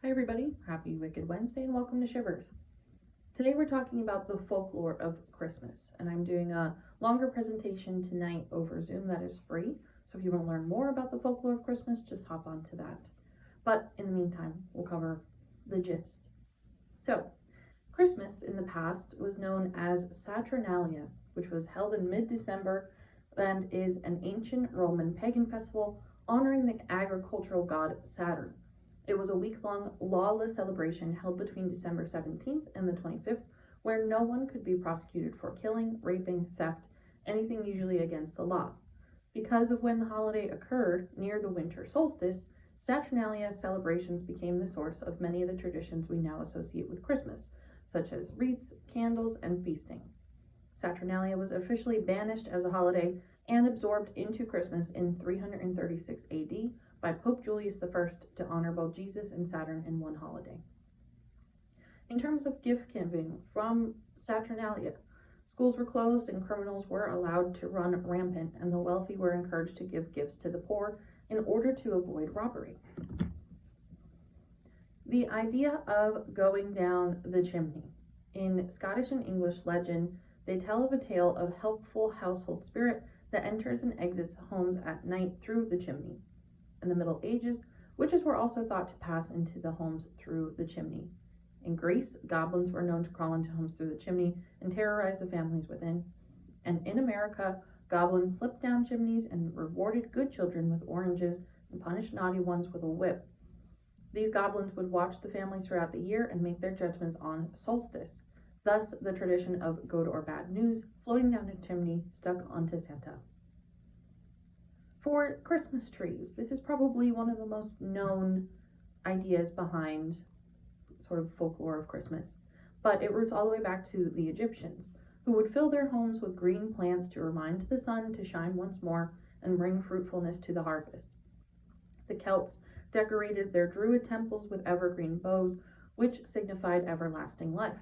Hi everybody, happy Wicked Wednesday and welcome to Shivers. Today we're talking about the folklore of Christmas, and I'm doing a longer presentation tonight over Zoom that is free. So if you want to learn more about the folklore of Christmas, just hop onto that. But in the meantime, we'll cover the gist. So, Christmas in the past was known as Saturnalia, which was held in mid-December and is an ancient Roman pagan festival honoring the agricultural god Saturn. It was a week-long lawless celebration held between December 17th and the 25th, where no one could be prosecuted for killing, raping, theft, anything usually against the law. Because of when the holiday occurred near the winter solstice, Saturnalia celebrations became the source of many of the traditions we now associate with Christmas, such as wreaths, candles, and feasting. Saturnalia was officially banished as a holiday and absorbed into Christmas in 336 AD by Pope Julius I to honor both Jesus and Saturn in one holiday. In terms of gift giving from Saturnalia, schools were closed and criminals were allowed to run rampant, and the wealthy were encouraged to give gifts to the poor in order to avoid robbery. The idea of going down the chimney. In Scottish and English legend, they tell of a tale of helpful household spirit that enters and exits homes at night through the chimney. In the Middle Ages, witches were also thought to pass into the homes through the chimney. In Greece, goblins were known to crawl into homes through the chimney and terrorize the families within. And in America, goblins slipped down chimneys and rewarded good children with oranges and punished naughty ones with a whip. These goblins would watch the families throughout the year and make their judgments on solstice. Thus, the tradition of good or bad news floating down a chimney stuck onto Santa. For Christmas trees, this is probably one of the most known ideas behind sort of folklore of Christmas, but it roots all the way back to the Egyptians, who would fill their homes with green plants to remind the sun to shine once more and bring fruitfulness to the harvest. The Celts decorated their druid temples with evergreen boughs, which signified everlasting life.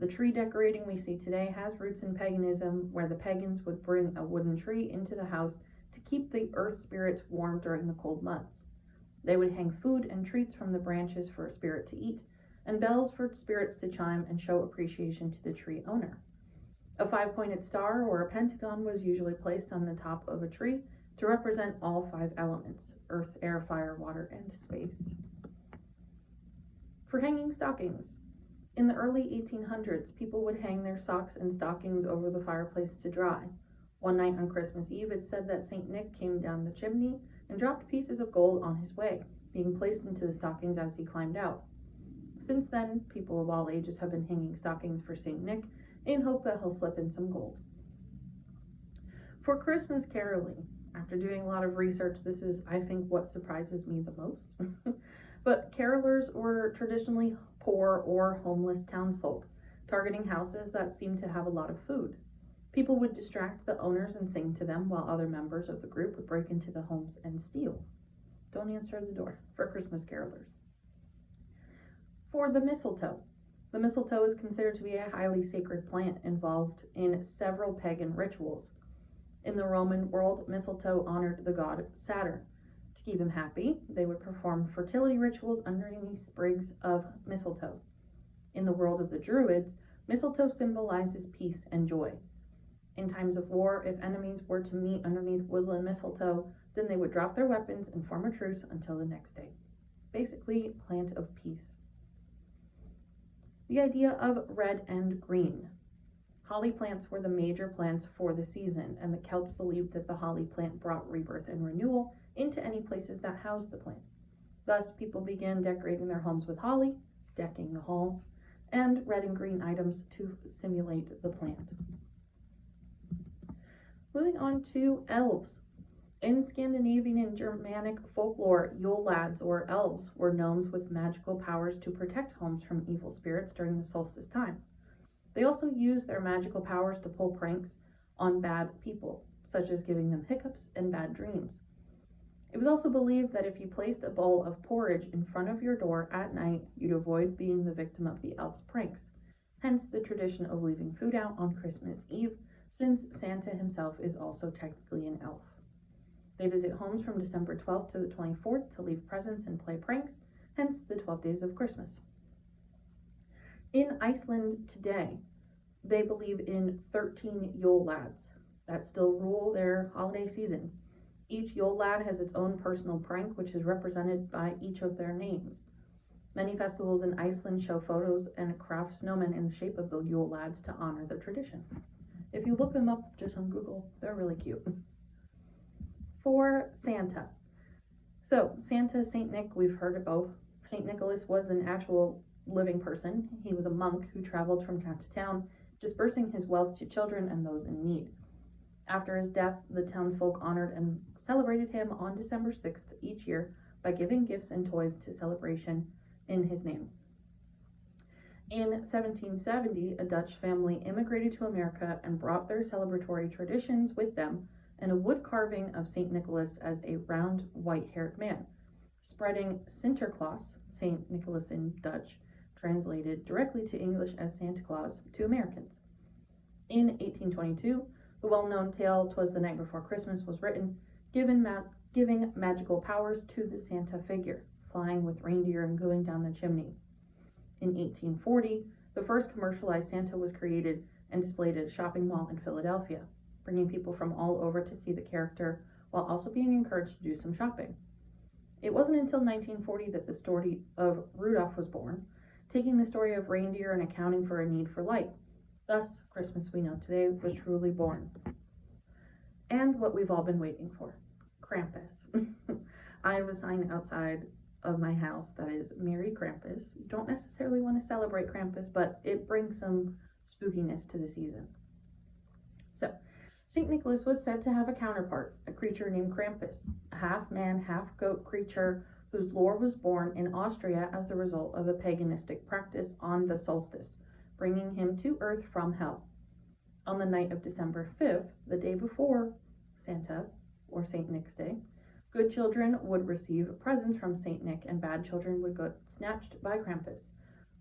The tree decorating we see today has roots in paganism, where the pagans would bring a wooden tree into the house to keep the earth spirits warm during the cold months. They would hang food and treats from the branches for a spirit to eat, and bells for spirits to chime and show appreciation to the tree owner. A 5-pointed star or a pentagon was usually placed on the top of a tree to represent all 5 elements: earth, air, fire, water, and space. For hanging stockings. In the early 1800s, people would hang their socks and stockings over the fireplace to dry. One night on Christmas Eve, it's said that St. Nick came down the chimney and dropped pieces of gold on his way, being placed into the stockings as he climbed out. Since then, people of all ages have been hanging stockings for St. Nick in hope that he'll slip in some gold. For Christmas caroling, after doing a lot of research, this is, I think, what surprises me the most. But carolers were traditionally poor or homeless townsfolk, targeting houses that seemed to have a lot of food. People would distract the owners and sing to them, while other members of the group would break into the homes and steal. Don't answer the door for Christmas carolers. For the mistletoe is considered to be a highly sacred plant involved in several pagan rituals. In the Roman world, mistletoe honored the god Saturn. To keep him happy, they would perform fertility rituals underneath sprigs of mistletoe. In the world of the Druids, mistletoe symbolizes peace and joy. In times of war, if enemies were to meet underneath woodland mistletoe, then they would drop their weapons and form a truce until the next day. Basically, plant of peace. The idea of red and green. Holly plants were the major plants for the season, and the Celts believed that the holly plant brought rebirth and renewal into any places that housed the plant. Thus, people began decorating their homes with holly, decking the halls, and red and green items to simulate the plant. Moving on to elves. In Scandinavian and Germanic folklore, Yule lads or elves were gnomes with magical powers to protect homes from evil spirits during the solstice time. They also used their magical powers to pull pranks on bad people, such as giving them hiccups and bad dreams. It was also believed that if you placed a bowl of porridge in front of your door at night, you'd avoid being the victim of the elves' pranks. Hence the tradition of leaving food out on Christmas Eve, since Santa himself is also technically an elf. They visit homes from December 12th to the 24th to leave presents and play pranks, hence the 12 days of Christmas. In Iceland today, they believe in 13 Yule lads that still rule their holiday season. Each Yule lad has its own personal prank, which is represented by each of their names. Many festivals in Iceland show photos and craft snowmen in the shape of the Yule lads to honor the tradition. If you look them up just on Google, they're really cute. For Santa. So, Santa, St. Nick, we've heard of both. St. Nicholas was an actual living person. He was a monk who traveled from town to town, dispersing his wealth to children and those in need. After his death, the townsfolk honored and celebrated him on December 6th each year by giving gifts and toys to celebration in his name. In 1770, a Dutch family immigrated to America and brought their celebratory traditions with them and a wood carving of St. Nicholas as a round, white-haired man, spreading Sinterklaas, St. Nicholas in Dutch, translated directly to English as Santa Claus, to Americans. In 1822, the well-known tale "'Twas the Night Before Christmas" was written, giving magical powers to the Santa figure, flying with reindeer and going down the chimney. In 1840, the first commercialized Santa was created and displayed at a shopping mall in Philadelphia, bringing people from all over to see the character while also being encouraged to do some shopping. It wasn't until 1940 that the story of Rudolph was born, taking the story of reindeer and accounting for a need for light. Thus, Christmas we know today was truly born. And what we've all been waiting for, Krampus. I have a sign outside of my house that is Merry Krampus. You don't necessarily want to celebrate Krampus, but it brings some spookiness to the season. So, St. Nicholas was said to have a counterpart, a creature named Krampus, a half-man, half-goat creature whose lore was born in Austria as the result of a paganistic practice on the solstice, bringing him to Earth from hell. On the night of December 5th, the day before Santa, or St. Nick's Day, good children would receive presents from St. Nick and bad children would get snatched by Krampus,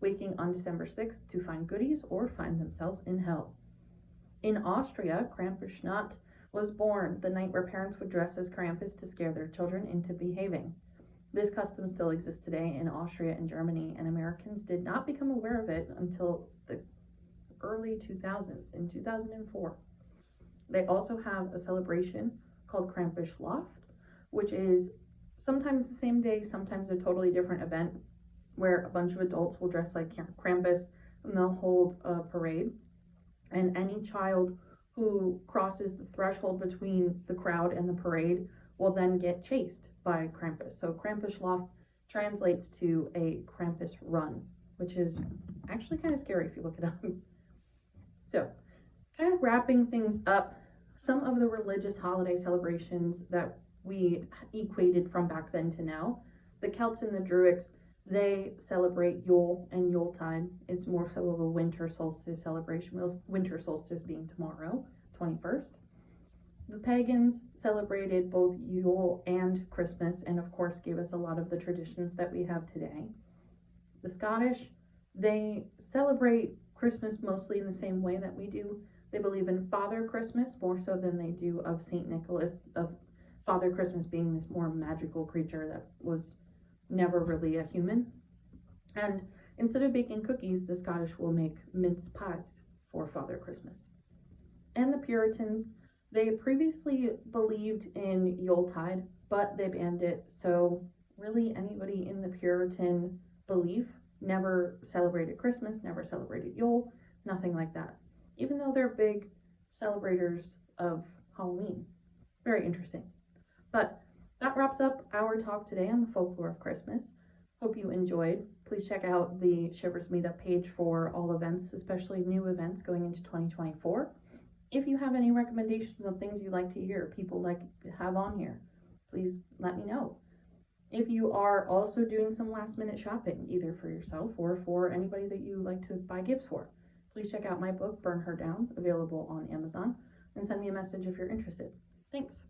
waking on December 6th to find goodies or find themselves in hell. In Austria, Krampusnacht was born the night where parents would dress as Krampus to scare their children into behaving. This custom still exists today in Austria and Germany, and Americans did not become aware of it until the early 2000s, in 2004. They also have a celebration called Krampusnacht, which is sometimes the same day, sometimes a totally different event, where a bunch of adults will dress like Krampus and they'll hold a parade. And any child who crosses the threshold between the crowd and the parade will then get chased by Krampus. So Krampusnacht translates to a Krampus run, which is actually kind of scary if you look it up. So, kind of wrapping things up, some of the religious holiday celebrations that we equated from back then to now. The Celts and the Druids, they celebrate Yule and Yuletide. It's more so of a winter solstice celebration, winter solstice being tomorrow, 21st. The pagans celebrated both Yule and Christmas, and of course gave us a lot of the traditions that we have today. The Scottish, they celebrate Christmas mostly in the same way that we do. They believe in Father Christmas more so than they do of St. Nicholas, of Father Christmas being this more magical creature that was never really a human. And instead of baking cookies, the Scottish will make mince pies for Father Christmas. And the Puritans, they previously believed in Yuletide, but they banned it. So really anybody in the Puritan belief never celebrated Christmas, never celebrated Yule, nothing like that. Even though they're big celebrators of Halloween. Very interesting. But that wraps up our talk today on the Folklore of Christmas. Hope you enjoyed. Please check out the Shivers Meetup page for all events, especially new events going into 2024. If you have any recommendations on things you'd like to hear, people like to have on here, please let me know. If you are also doing some last minute shopping, either for yourself or for anybody that you like to buy gifts for, please check out my book, Burn Her Down, available on Amazon, and send me a message if you're interested. Thanks.